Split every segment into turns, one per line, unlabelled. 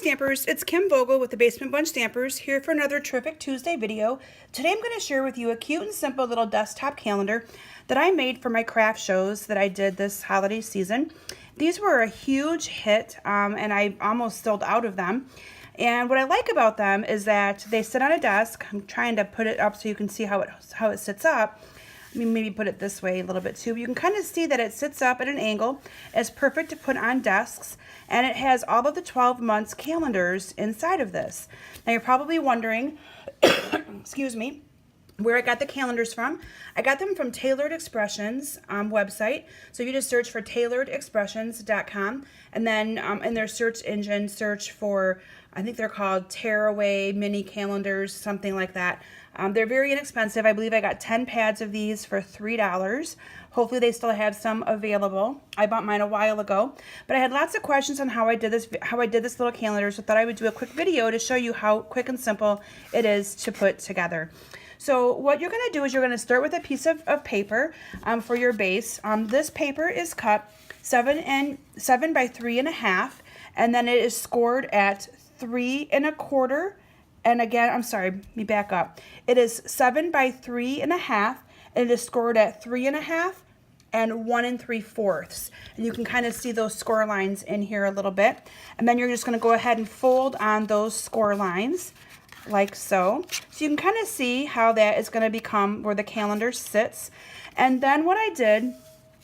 Stampers, it's Kim Vogel with the Basement Bunch Stampers here for another terrific Tuesday video. Today I'm going to share with you a cute and simple little desktop calendar that I made for my craft shows that I did this holiday season. These were a huge hit and I almost sold out of them. And what I like about them is that they sit on a desk. I'm trying to put it up so you can see how it sits up. Maybe put it this way a little bit too. You can kind of see that it sits up at an angle. It's perfect to put on desks, and it has all of the 12 months calendars inside of this. Now you're probably wondering, excuse me, where I got the calendars from. I got them from Tailored Expressions website. So you just search for tailoredexpressions.com, and then in their search engine, search for, I think they're called Tearaway Mini Calendars, something like that. They're very inexpensive. I believe I got 10 pads of these for $3. Hopefully they still have some available. I bought mine a while ago, but I had lots of questions on how I did this little calendar, so I thought I would do a quick video to show you how quick and simple it is to put together. So what you're going to do is you're going to start with a piece of paper for your base. This paper is cut 7 by 3.5, and then it is scored at 3 1/4. And again, I'm sorry, let me back up. It is 7 by 3.5, and it is scored at 3.5 and 1 3/4. And you can kind of see those score lines in here a little bit. And then you're just going to go ahead and fold on those score lines like so. So you can kind of see how that is going to become where the calendar sits. And then what I did,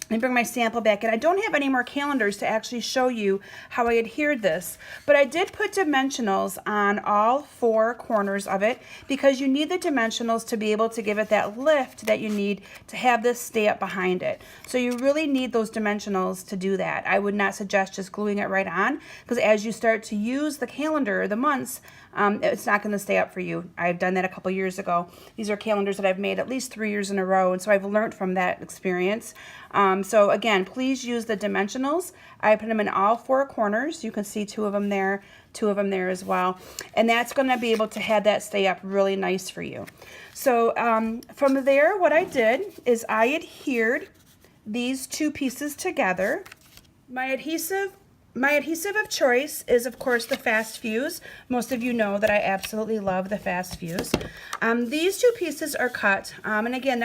let me bring my sample back in. I don't have any more calendars to actually show you how I adhered this, but I did put dimensionals on all 4 corners of it because you need the dimensionals to be able to give it that lift that you need to have this stay up behind it. So you really need those dimensionals to do that. I would not suggest just gluing it right on, because as you start to use the calendar, the months, it's not going to stay up for you. I've done that a couple years ago. These are calendars that I've made at least 3 years in a row, and so I've learned from that experience. So again, please use the dimensionals. I put them in all 4 corners. You can see 2 of them there, 2 of them there as well. And that's going to be able to have that stay up really nice for you. So from there, what I did is I adhered these 2 pieces together. My adhesive of choice is, of course, the Fast Fuse. Most of you know that I absolutely love the Fast Fuse. These 2 pieces are cut, and again,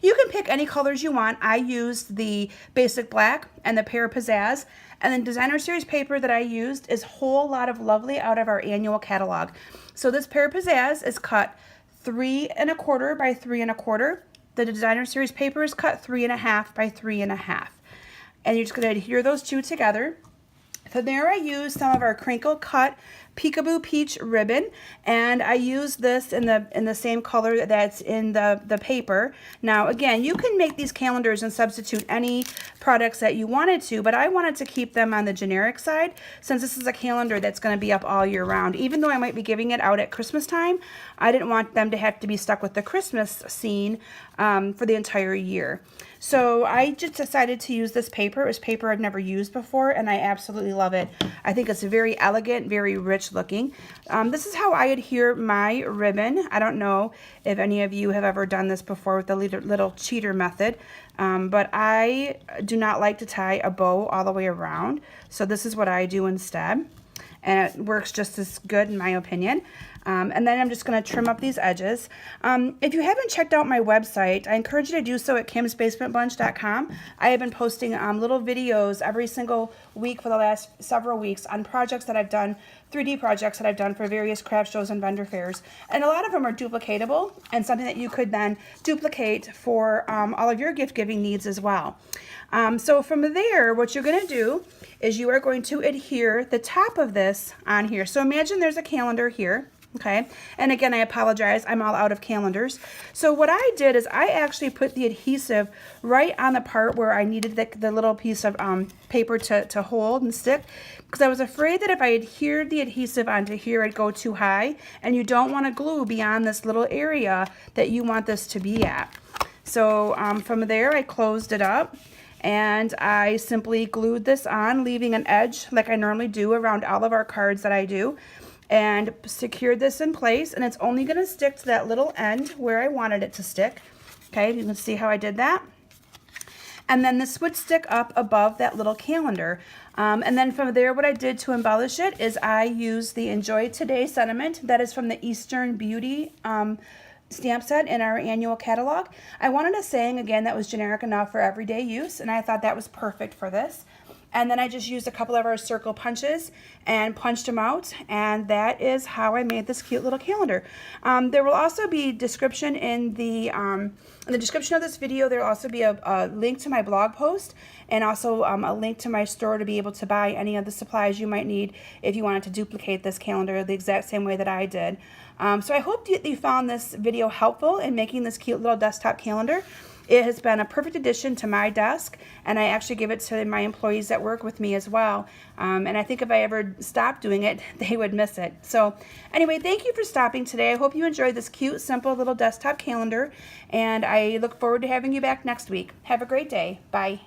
you can pick any colors you want. I used the basic black and the Pear Pizzazz, and the designer series paper that I used is Whole Lot of Lovely out of our annual catalog. So this Pear Pizzazz is cut 3 1/4 by 3 1/4. The designer series paper is cut 3 1/2 by 3 1/2. And you're just going to adhere those 2 together. From there, I used some of our crinkle cut Peekaboo Peach ribbon, and I used this in the same color that's in the paper. Now, again, you can make these calendars and substitute any products that you wanted to, but I wanted to keep them on the generic side since this is a calendar that's going to be up all year round. Even though I might be giving it out at Christmas time, I didn't want them to have to be stuck with the Christmas scene for the entire year. So I just decided to use this paper. It was paper I've never used before, and I absolutely love it. I think it's very elegant, very rich looking. This is how I adhere my ribbon. I don't know if any of you have ever done this before with the little cheater method, but I do not like to tie a bow all the way around. So this is what I do instead, and it works just as good in my opinion. And then I'm just going to trim up these edges. If you haven't checked out my website, I encourage you to do so at kimsbasementbunch.com. I have been posting little videos every single week for the last several weeks on projects that I've done, 3D projects that I've done for various craft shows and vendor fairs. And a lot of them are duplicatable and something that you could then duplicate for all of your gift giving needs as well. So from there, what you're going to do is you are going to adhere the top of this on here. So imagine there's a calendar here. Okay, and again, I apologize, I'm all out of calendars. So what I did is I actually put the adhesive right on the part where I needed the little piece of paper to hold and stick, because I was afraid that if I adhered the adhesive onto here, it'd go too high, and you don't want to glue beyond this little area that you want this to be at. So from there, I closed it up, and I simply glued this on, leaving an edge like I normally do around all of our cards that I do, and secured this in place, and it's only going to stick to that little end where I wanted it to stick. Okay, you can see how I did that. and then this would stick up above that little calendar. And then from there, what I did to embellish it is I used the Enjoy Today sentiment that is from the Eastern Beauty stamp set in our annual catalog. I wanted a saying, again, that was generic enough for everyday use, and I thought that was perfect for this. And then I just used a couple of our circle punches and punched them out, and that is how I made this cute little calendar. There will also be description in the description of this video. There will also be a link to my blog post, and also a link to my store to be able to buy any of the supplies you might need if you wanted to duplicate this calendar the exact same way that I did. So I hope that you found this video helpful in making this cute little desktop calendar. It has been a perfect addition to my desk, and I actually give it to my employees that work with me as well. And I think if I ever stopped doing it, they would miss it. So anyway, thank you for stopping today. I hope you enjoyed this cute, simple little desktop calendar, and I look forward to having you back next week. Have a great day. Bye.